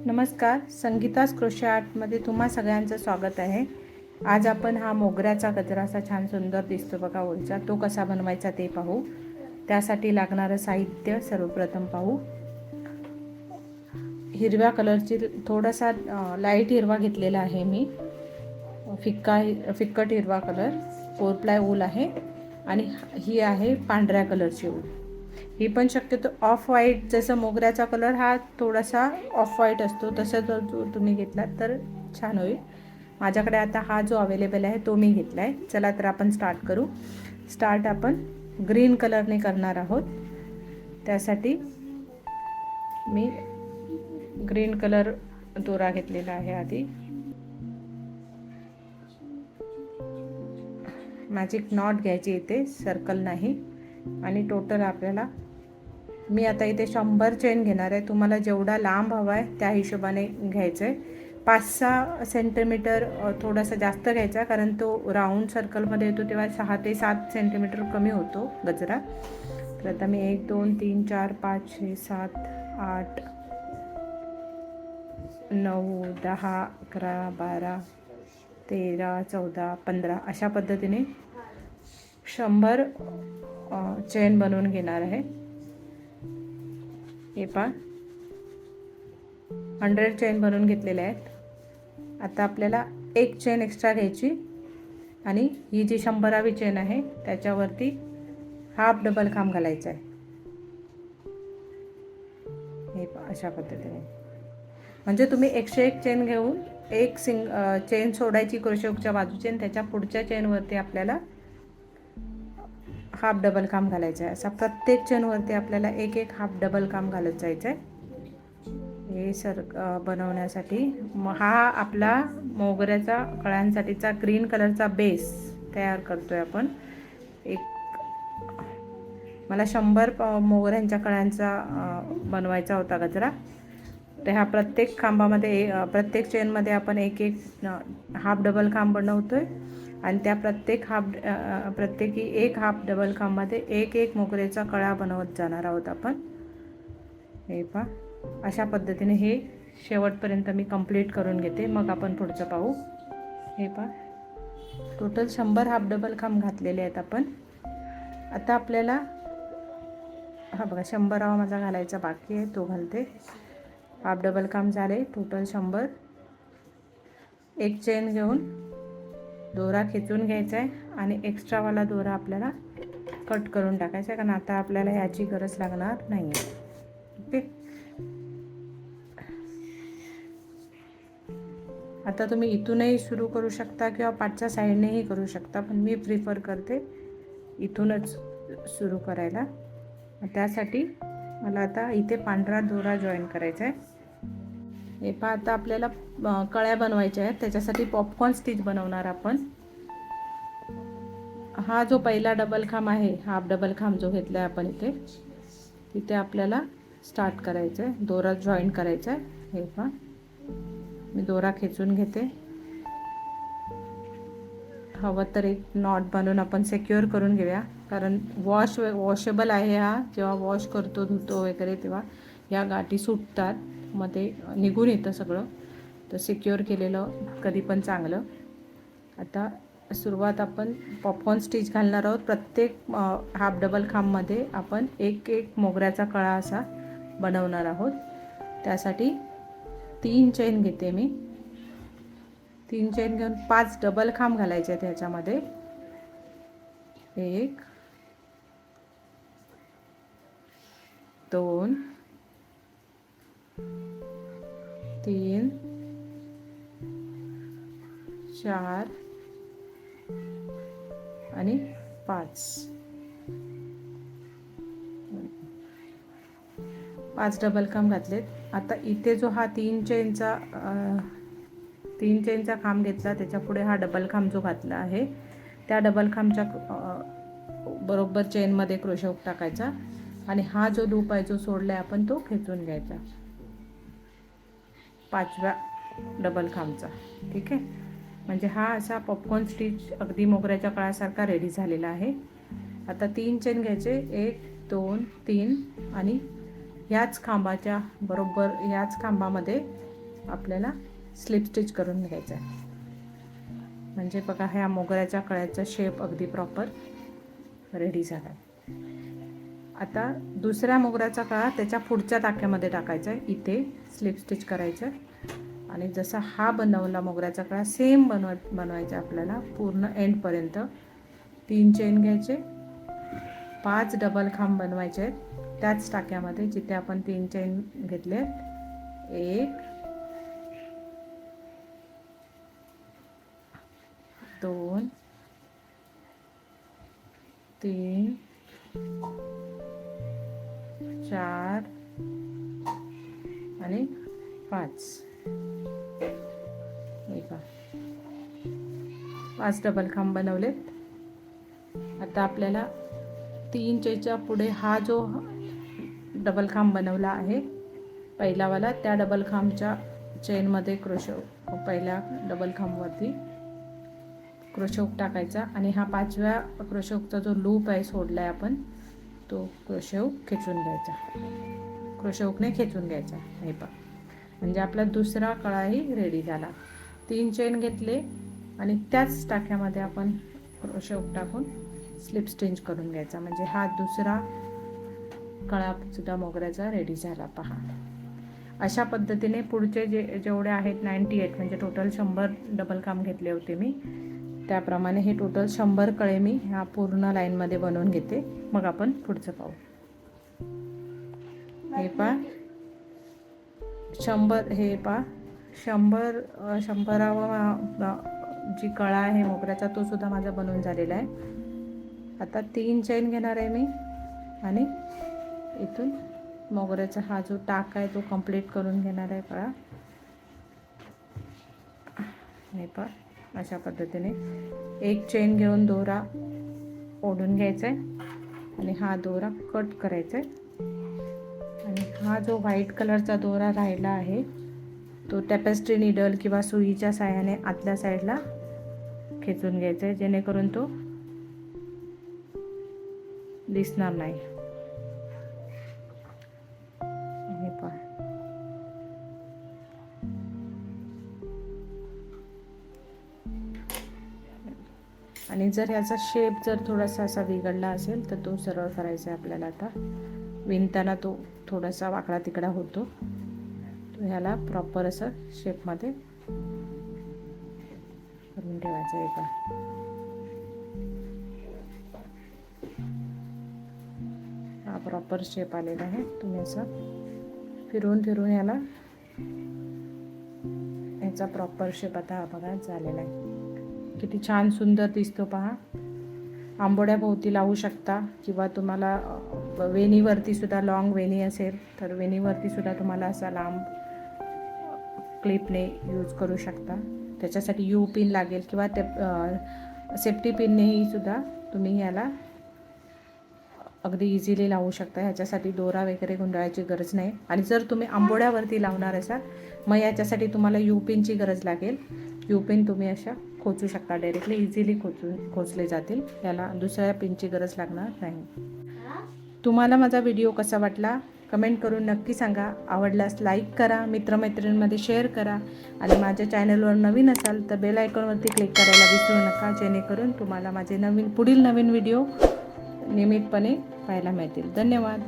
नमस्कार, संगीतास क्रोशे आर्टमध्ये तुम्हा सगळ्यांचं स्वागत आहे. आज आपण हा मोगऱ्याचा गजरा असा छान सुंदर दिसतो बघा ओलचा, तो कसा बनवायचा ते पाहू. त्यासाठी लागणारं साहित्य सर्वप्रथम पाहू. हिरव्या कलरची थोडासा लाईट हिरवा घेतलेला आहे मी, फिक्कट हिरवा कलर. 4 प्लाय ऊल आहे आणि ही आहे पांढऱ्या कलरची ऊल. ही पण शक्यतो ऑफ व्हाईट, जसं मोगऱ्याचा कलर हा थोडासा ऑफ व्हाईट असतो तसं जर तुम्ही घेतलात तर छान होईल. माझ्याकडे आता हा जो अवेलेबल आहे तो मी घेतला आहे. चला तर आपण स्टार्ट करू. स्टार्ट आपण ग्रीन कलरने करणार आहोत. त्यासाठी मी ग्रीन कलर दोरा घेतलेला आहे. आधी मॅजिक नॉट घ्यायची इथे, सर्कल नाही. आणि टोटल आपल्याला मी आता इथे 100 चेन घेणार आहे. तुम्हाला जेवढा लांब हवा आहे त्या हिशोबाने घ्यायचं आहे. 5-6 सेंटीमीटर थोडासा जास्त घ्यायचा, कारण तो राऊंड सर्कलमध्ये येतो तेव्हा 6 ते 7 सेंटीमीटर कमी होतो गजरा. तर आता मी 1 2 3 4 5 6 7 8 9 10 11 12 13 14 15 अशा पद्धतीने 100 चेन बनवून घेणार आहे. हे पहा 100 चेन बनवून घेतलेले आहेत. आता आपल्याला एक चेन एक्स्ट्रा घ्यायची आणि ही जी 100वी चेन आहे त्याच्यावरती हाफ डबल खांब घालायचा आहे. हे पहा अशा पद्धतीने. म्हणजे तुम्ही 101 चेन घेऊन एक चेन सोडायची क्रोशेच्या बाजूची आणि त्याच्या पुढच्या चेनवरती आपल्याला हाफ डबल खांब घालायचा आहे. असा प्रत्येक चेनवरती आपल्याला एक हाफ डबल खांब घालत जायचं आहे. हे बनवण्यासाठी हा आपला मोगऱ्याचा कळ्यांसाठीचा ग्रीन कलरचा बेस तयार करतोय आपण. मला 100 मोगऱ्यांच्या कळ्यांचा बनवायचा होता गजरा. तर ह्या प्रत्येक खांबामध्ये प्रत्येक चेनमध्ये आपण एक हाफ डबल खांब बनवतोय आणि त्या प्रत्येकी एक हाफ डबल खांबमध्ये एक मोगऱ्याचा कळा बनवत जाणार आहोत आपण. हे पहा अशा पद्धतीने हे शेवटपर्यंत मी कंप्लीट करून घेते, मग आपण पुढचं पाहू. हे पहा टोटल 100 हाफ डबल खांब घातलेले आहेत आपण. आता आपल्याला हा बघा 100वा माझा घालायचा बाकी आहे, तो घालते. हाफ डबल खांब झाले टोटल 100. एक चेन घेऊन दोरा खेचून घ्यायचा आहे आणि एक्स्ट्रावाला दोरा आपल्याला कट करून टाकायचा आहे, कारण आता आपल्याला ह्याची गरज लागणार नाही आहे. ओके. आता तुम्ही इथूनही सुरू करू शकता किंवा पाठच्या साईडनेही करू शकता, पण मी प्रिफर करते इथूनच सुरू करायला. त्यासाठी मला आता इथे पांढरा दोरा जॉईन करायचा आहे. हे पहा आता आपल्याला कळ्या बनवायच्या आहेत. त्याच्यासाठी पॉपकॉर्न स्टिच बनवणार आपण. हा जो पहिला डबल खांब आहे, हाफ डबल खांब जो घेतला आहे आपण तिथे आपल्याला स्टार्ट करायचं आहे, दोरा जॉईन करायचा आहे. हे पहा मी दोरा खेचून घेते. हवं तर एक नॉट बनवून आपण सिक्युअर करून घेऊया, कारण वॉशेबल आहे हा. जेव्हा वॉश करतो, धुतो वगैरे तेव्हा या गाठी सुटतात, मध्ये निघून येतं सगळं. तर सिक्युअर केलेलं कधी पण चांगलं. आता सुरुवात आपण पॉपकॉर्न स्टिच घालणार आहोत. प्रत्येक हाफ डबल खांबमध्ये आपण एक मोगऱ्याचा कळा असा बनवणार आहोत. त्यासाठी 3 चेन घेते मी. 3 चेन घेऊन 5 डबल खांब घालायचे आहेत ह्याच्यामध्ये. 1 2 3 4 आणि 5 डबल खांब घातलेत. आता इथे जो हा 3 चेनचा खांब घेतला, त्याच्या पुढे हा डबल खांब जो घातला आहे, त्या डबल खांबच्या बरोबर चेनमध्ये क्रोशे टाकायचा आणि हा जो लूप आहे जो सोडलाय आपण तो खेचून घ्यायचा 5व्या डबल खांबचा. ठीक आहे. म्हणजे हा असा पॉपकॉर्न स्टिच अगदी मोगऱ्याच्या कळासारखा रेडी झालेला आहे. आता 3 चेन घ्यायचे, 1 2 3 आणि याच खांबाच्या बरोबर याच खांबामध्ये आपल्याला स्लिप स्टिच करून घ्यायचं आहे. म्हणजे बघा ह्या मोगऱ्याच्या कळ्याचा शेप अगदी प्रॉपर रेडी झाला. आता दुसऱ्या मोगऱ्याचा कळा त्याच्या पुढच्या टाक्यामध्ये टाकायचा आहे, इथे स्लिप स्टिच करायचं आणि जसा हा बनवला मोगऱ्याचा कळा सेम बनवायचा आपल्याला पूर्ण एंडपर्यंत. 3 चेन घ्यायचे, 5 डबल खांब बनवायचे आहेत त्याच टाक्यामध्ये जिथे आपण 3 चेन घेतले. 1 2 3 4 आणि 5. हे का 5 डबल खांब बनवलेत. आता आपल्याला 3 चेनच्या पुढे हा जो डबल खांब बनवला आहे पहिलावाला, त्या डबल खांबच्या चेनमध्ये पहिल्या डबल खांबवरती क्रोशे टाकायचा आणि हा 5व्या क्रोशेचा जो लूप आहे सोडलाय आपण तो क्रोशे खेचून घ्यायचा. क्रोशे हुकने खेचून घ्यायचा. हे पहा म्हणजे आपला दुसरा कळाही रेडी झाला. 3 चेन घेतले आणि त्याच टाक्यामध्ये आपण क्रोशे टाकून स्लिप स्टिच करून घ्यायचा. म्हणजे हा दुसरा कळा सुद्धा मोगऱ्याचा रेडी झाला. पहा अशा पद्धतीने पुढचे जेवढे आहेत 98 म्हणजे टोटल 100 डबल काम घेतले होते मी, त्याप्रमाणे हे टोटल 100 कळे मी ह्या पूर्ण लाईनमध्ये बनवून घेते. मग आपण पुढचं पाहू. हे पहा 100 हे पहा 100वा जी कळा आहे मोगऱ्याचा तो सुद्धा माझा बनवून झालेला आहे. आता 3 चेन घेणार आहे मी आणि इथून मोगऱ्याचा हा जो टाक आहे तो कंप्लीट करून घेणार आहे कळा. हे पहा अशा पद्धतीने 1 चेन घेऊन दोरा ओढून घ्यायचा आहे आणि हा दोरा कट करायचा आहे. आणि हा जो व्हाईट कलरचा दोरा राहिला आहे तो टॅपेस्ट्री नीडल किंवा सुईच्या साहाय्याने आतल्या साईडला खेचून घ्यायचा आहे जेणेकरून तो दिसणार नाही. हे पहा आणि जर याचा शेप जर थोडासा असा बिघडला असेल तर तो सरळ करायचा आहे आपल्याला. आता विणताना तो थोडासा वाकडा तिकडा होतो, तो ह्याला प्रॉपर असं शेपमध्ये करून ठेवायचं आहे. का हा प्रॉपर शेप आलेला आहे. तुम्ही असं फिरवून फिरवून याचा प्रॉपर शेप आता बघा झालेला आहे. किती छान सुंदर दिसतो पहा. आंबोड्या भोवती लावू शकता किंवा तुम्हाला वेणीवरती सुद्धा लॉंग वेणी असेल तर वेणीवरती सुद्धा तुम्हाला असा लांब क्लिपने यूज करू शकता. त्याच्यासाठी यू पिन लागेल किंवा ते सेफ्टी पिननेही सुद्धा तुम्ही याला अगदी इझिली लावू शकता. ह्याच्यासाठी दोरा वगैरे गुंडाळायची गरज नाही. आणि जर तुम्ही आंबोड्यावरती लावणार असाल मग याच्यासाठी तुम्हाला यू पिनची गरज लागेल. यू पिन तुम्ही अशा खोचू शकता, डायरेक्टली इझिली खोचले जातील. याला दुसऱ्या पिनची गरज लागणार नाही. तुम्हाला माझा व्हिडिओ कसा वाटला कमेंट करून नक्की सांगा. आवडल्यास लाईक करा, मित्रमैत्रिणींमध्ये शेअर करा आणि माझ्या चॅनलवर नवीन असाल तर बेल आयकॉनवरती क्लिक करायला विसरू नका, जेणेकरून तुम्हाला माझे पुढील नवीन व्हिडिओ नियमितपणे पाहायला मिळतील. धन्यवाद.